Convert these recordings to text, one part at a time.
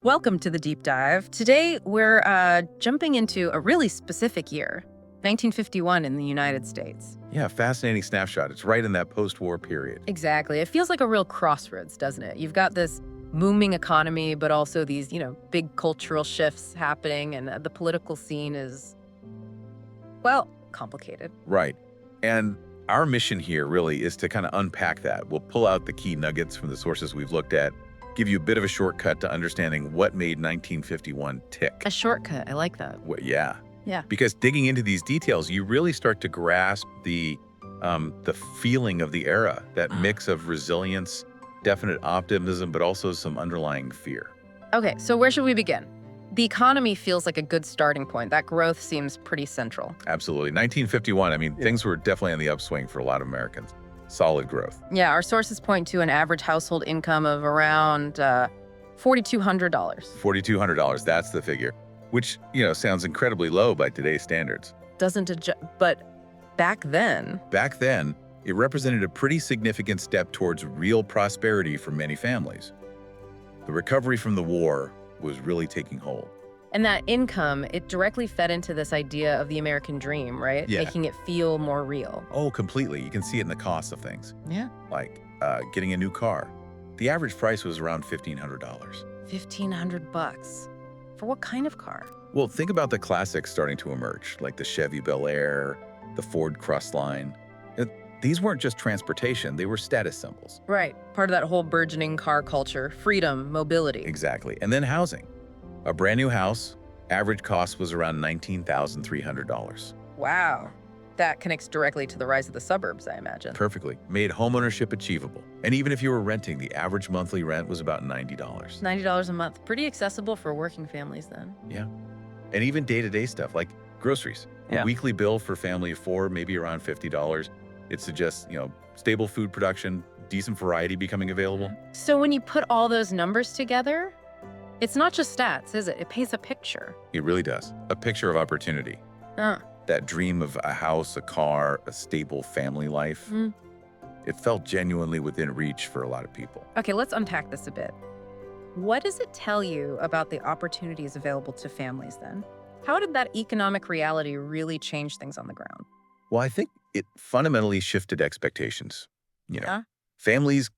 Welcome to the deep dive. Today, we're jumping into a really specific year, 1951 in the United States. Yeah, fascinating snapshot. It's right in that post-war period. Exactly. It feels like a real crossroads, doesn't it? You've got this booming economy, but also these, big cultural shifts happening, and the political scene is, well, complicated. Right. And our mission here really is to kind of unpack that. We'll pull out the key nuggets from the sources we've looked at, give you a bit of a shortcut to understanding what made 1951 tick. A shortcut. I like that. Yeah. Yeah. Because digging into these details, you really start to grasp the feeling of the era, that mix of resilience, definite optimism, but also some underlying fear. Okay, so where should we begin? The economy feels like a good starting point. That growth seems pretty central. Absolutely. 1951, things were definitely on the upswing for a lot of Americans. Solid growth. Yeah, our sources point to an average household income of around $4,200. $4,200, that's the figure, which, sounds incredibly low by today's standards. But back then, It represented a pretty significant step towards real prosperity for many families. The recovery from the war was really taking hold. and that income, it directly fed into this idea of the American dream, right? Yeah. Making it feel more real. Oh, completely. You can see it in the cost of things, Yeah. like getting a new car. The average price was around $1,500. $1,500. For what kind of car? Well, think about the classics starting to emerge, like the Chevy Bel Air, the Ford Crestline. These weren't just transportation, they were status symbols. Right. Part of that whole burgeoning car culture, freedom, mobility. Exactly. And then housing. A brand new house, average cost was around $19,300. Wow. That connects directly to the rise of the suburbs, I imagine. Perfectly. Made homeownership achievable. And even if you were renting, the average monthly rent was about $90. $90 a month. Pretty accessible for working families then. Yeah. And even day-to-day stuff like groceries. Yeah. A weekly bill for a family of four, maybe around $50. It suggests, stable food production, decent variety becoming available. So when you put all those numbers together, it's not just stats, is it? It paints a picture. It really does. A picture of opportunity. That dream of a house, a car, a stable family life. It felt genuinely within reach for a lot of people. Okay, let's unpack this a bit. What does it tell you about the opportunities available to families then? How did that economic reality really change things on the ground? Well, I think it fundamentally shifted expectations. Yeah. Families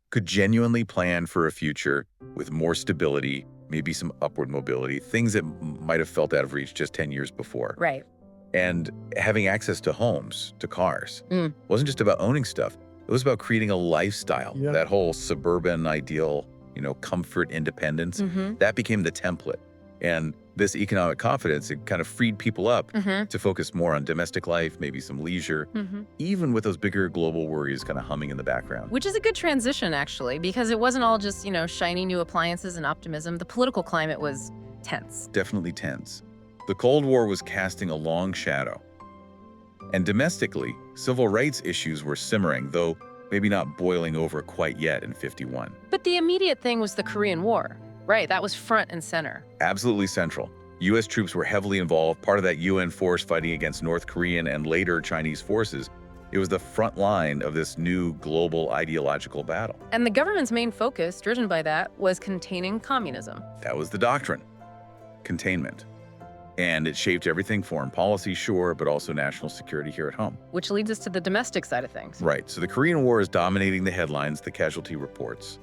could genuinely plan for a future with more stability, maybe some upward mobility, things that might have felt out of reach just 10 years before. Right. And having access to homes, to cars, wasn't just about owning stuff. It was about creating a lifestyle, that whole suburban ideal, comfort, independence. That became the template. And this economic confidence, it kind of freed people up to focus more on domestic life, maybe some leisure, even with those bigger global worries kind of humming in the background. Which is a good transition, actually, because it wasn't all just, shiny new appliances and optimism. The political climate was tense. Definitely tense. The Cold War was casting a long shadow. And domestically, civil rights issues were simmering, though maybe not boiling over quite yet in '51. But the immediate thing was the Korean War. Right, that was front and center. Absolutely central. U.S. troops were heavily involved, part of that UN force fighting against North Korean and later Chinese forces. It was the front line of this new global ideological battle. And the government's main focus, driven by that, was containing communism. That was the doctrine. Containment. And it shaped everything: foreign policy, sure, but also national security here at home. Which leads us to the domestic side of things. Right, so the Korean War is dominating the headlines, the casualty reports.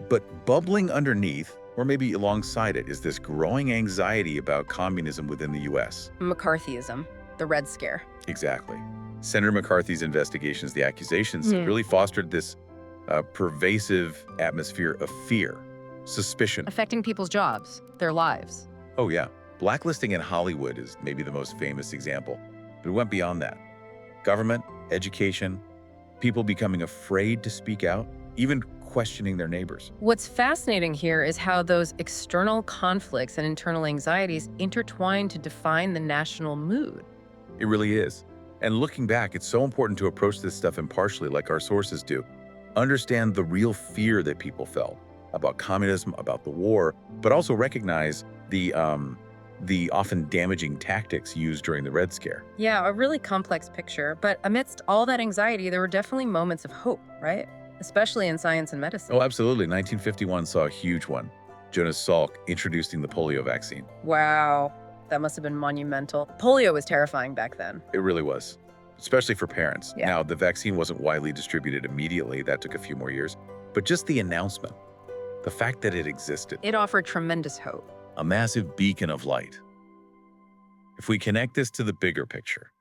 But bubbling underneath, or maybe alongside it, is this growing anxiety about communism within the U.S. McCarthyism, the Red Scare. Exactly. Senator McCarthy's investigations, the accusations, really fostered this pervasive atmosphere of fear, suspicion. Affecting people's jobs, their lives. Oh, yeah. Blacklisting in Hollywood is maybe the most famous example, but it went beyond that. Government, education, people becoming afraid to speak out, even questioning their neighbors. What's fascinating here is how those external conflicts and internal anxieties intertwine to define the national mood. It really is. And looking back, it's so important to approach this stuff impartially like our sources do. Understand the real fear that people felt about communism, about the war, but also recognize the often damaging tactics used during the Red Scare. Yeah, a really complex picture. But amidst all that anxiety, there were definitely moments of hope, right? Especially in science and medicine. Oh, absolutely. 1951 saw a huge one. Jonas Salk, introducing the polio vaccine. Wow, that must have been monumental. Polio was terrifying back then. It really was, especially for parents. Yeah. Now, the vaccine wasn't widely distributed immediately. That took a few more years. But just the announcement, the fact that it existed, It offered tremendous hope. a massive beacon of light. If we connect this to the bigger picture,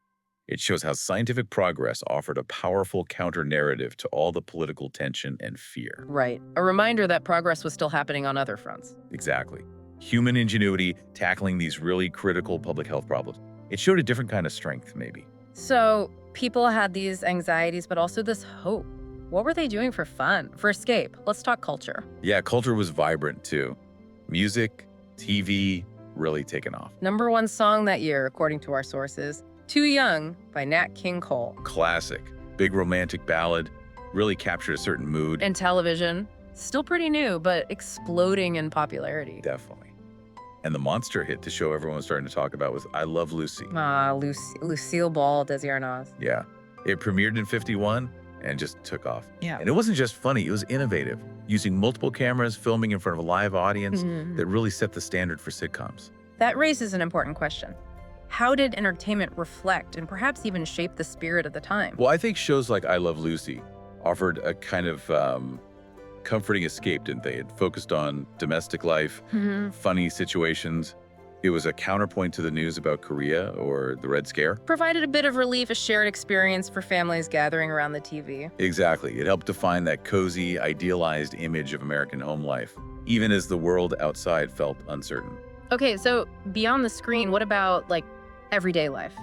it shows how scientific progress offered a powerful counter-narrative to all the political tension and fear. Right. A reminder that progress was still happening on other fronts. Exactly. Human ingenuity tackling these really critical public health problems. It showed a different kind of strength, maybe. So people had these anxieties, but also this hope. What were they doing for fun, for escape? Let's talk culture. Yeah, culture was vibrant too. Music, TV, really taken off. #1 song that year, according to our sources, Too Young by Nat King Cole. Classic. Big romantic ballad, really captured a certain mood. And television, still pretty new, but exploding in popularity. Definitely. And the monster hit the show everyone was starting to talk about was I Love Lucy. Lucille Ball, Desi Arnaz. Yeah. It premiered in '51 and just took off. Yeah. And it wasn't just funny, it was innovative, using multiple cameras, filming in front of a live audience that really set the standard for sitcoms. That raises an important question. How did entertainment reflect and perhaps even shape the spirit of the time? Well, I think shows like I Love Lucy offered a kind of comforting escape, didn't they? It focused on domestic life, funny situations. It was a counterpoint to the news about Korea or the Red Scare. Provided a bit of relief, a shared experience for families gathering around the TV. Exactly. It helped define that cozy, idealized image of American home life, even as the world outside felt uncertain. Okay, so beyond the screen, what about like everyday life?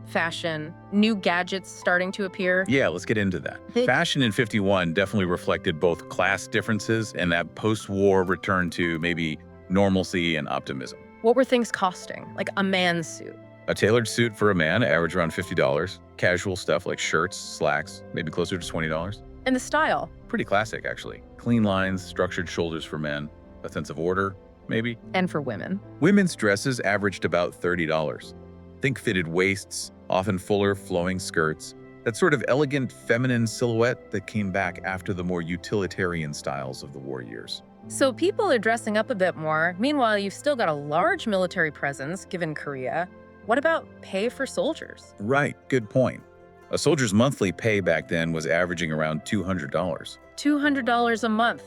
Fashion, new gadgets starting to appear? Yeah, let's get into that. Fashion in '51 definitely reflected both class differences and that post-war return to maybe normalcy and optimism. What were things costing? Like a man's suit? A tailored suit for a man averaged around $50. Casual stuff like shirts, slacks, maybe closer to $20. And the style? Pretty classic, actually. Clean lines, structured shoulders for men, a sense of order, maybe. And for women? Women's dresses averaged about $30. Think fitted waists, often fuller, flowing skirts, that sort of elegant feminine silhouette that came back after the more utilitarian styles of the war years. So people are dressing up a bit more. Meanwhile, you've still got a large military presence, given Korea. What about pay for soldiers? Right, good point. A soldier's monthly pay back then was averaging around $200. $200 a month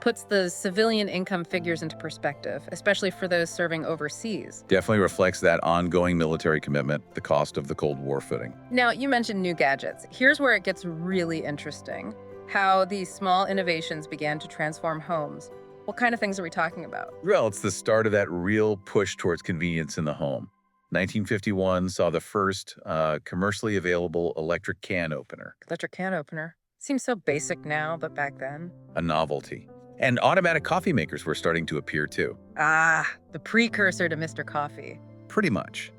puts the civilian income figures into perspective, especially for those serving overseas. Definitely reflects that ongoing military commitment, the cost of the Cold War footing. Now, you mentioned new gadgets. Here's where it gets really interesting. How these small innovations began to transform homes. What kind of things are we talking about? Well, it's the start of that real push towards convenience in the home. 1951 saw the first commercially available electric can opener. Electric can opener. Seems so basic now, but back then. A novelty. And automatic coffee makers were starting to appear too. Ah, the precursor to Mr. Coffee. Pretty much.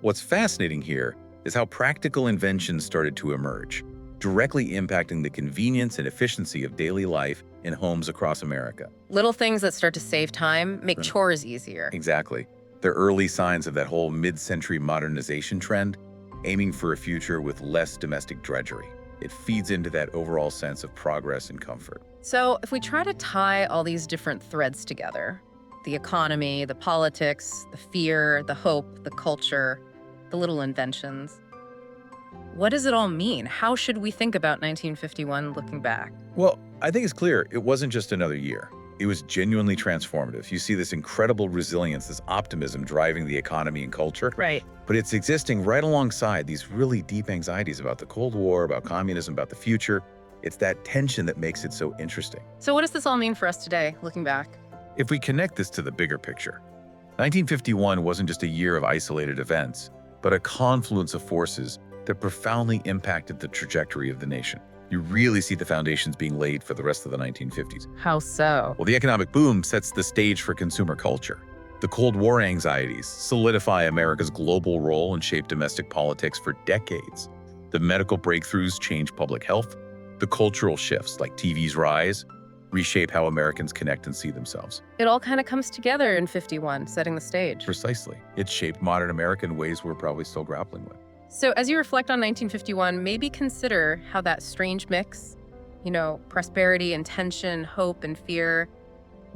What's fascinating here is how practical inventions started to emerge, directly impacting the convenience and efficiency of daily life in homes across America. Little things that start to save time, make chores easier. Exactly. They're early signs of that whole mid-century modernization trend, aiming for a future with less domestic drudgery. It feeds into that overall sense of progress and comfort. So if we try to tie all these different threads together, the economy, the politics, the fear, the hope, the culture, the little inventions, what does it all mean? How should we think about 1951 looking back? Well, I think it's clear it wasn't just another year. It was genuinely transformative. You see this incredible resilience, this optimism driving the economy and culture. Right. But it's existing right alongside these really deep anxieties about the Cold War, about communism, about the future. It's that tension that makes it so interesting. So what does this all mean for us today, looking back? If we connect this to the bigger picture, 1951 wasn't just a year of isolated events, but a confluence of forces that profoundly impacted the trajectory of the nation. You really see the foundations being laid for the rest of the 1950s. How so? Well, the economic boom sets the stage for consumer culture. The Cold War anxieties solidify America's global role and shape domestic politics for decades. The medical breakthroughs change public health. The cultural shifts, like TV's rise, reshape how Americans connect and see themselves. It all kind of comes together in 51, setting the stage. Precisely. It shaped modern America in ways we're probably still grappling with. So as you reflect on 1951, maybe consider how that strange mix, prosperity and tension, hope and fear,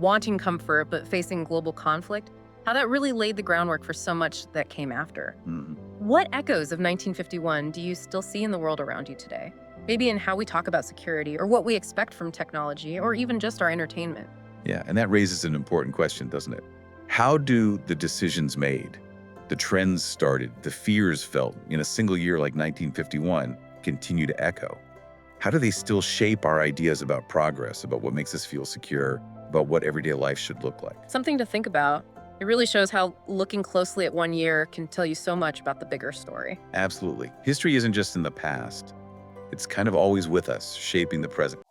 wanting comfort but facing global conflict, how that really laid the groundwork for so much that came after. What echoes of 1951 do you still see in the world around you today? Maybe in how we talk about security or what we expect from technology or even just our entertainment. Yeah, and that raises an important question, doesn't it? How do the decisions made, the trends started, the fears felt in a single year like 1951 continue to echo? How do they still shape our ideas about progress, about what makes us feel secure, about what everyday life should look like? Something to think about. It really shows how looking closely at one year can tell you so much about the bigger story. Absolutely. History isn't just in the past. It's kind of always with us, shaping the present.